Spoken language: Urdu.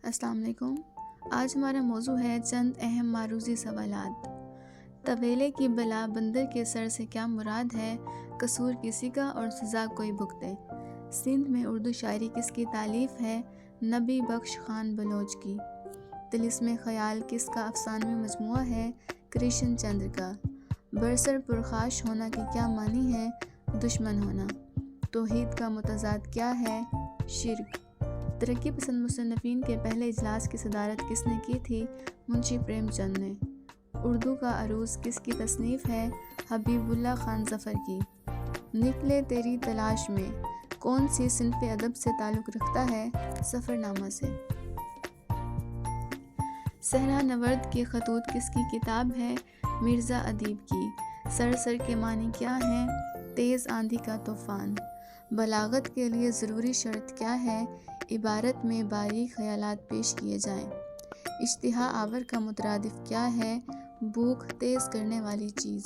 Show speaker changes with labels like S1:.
S1: السلام علیکم۔ آج ہمارا موضوع ہے چند اہم معروضی سوالات۔ طویلے کی بلا بندر کے سر سے کیا مراد ہے؟ قصور کسی کا اور سزا کوئی بھگتے۔ سندھ میں اردو شاعری کس کی تالیف ہے؟ نبی بخش خان بلوچ کی۔ طلسم خیال کس کا افسانوی مجموعہ ہے؟ کرشن چندر کا۔ برسر پرخاش ہونا کے کیا معنی ہے؟ دشمن ہونا۔ توحید کا متضاد کیا ہے؟ شرک۔ ترقی پسند مصنفین کے پہلے اجلاس کی صدارت کس نے کی تھی؟ منشی پریم چند نے۔ اردو کا عروض کس کی تصنیف ہے؟ حبیب اللہ خان ظفر کی۔ نکلے تیری تلاش میں کون سی صنف ادب سے تعلق رکھتا ہے؟ سفر نامہ سے۔ صحرا نورد کے خطوط کس کی کتاب ہے؟ مرزا ادیب کی۔ سر کے معنی کیا ہیں؟ تیز آندھی کا طوفان۔ بلاغت کے لیے ضروری شرط کیا ہے؟ عبارت میں باریک خیالات پیش کیے جائیں۔ اشتہا آور کا مترادف کیا ہے؟ بھوک تیز کرنے والی چیز۔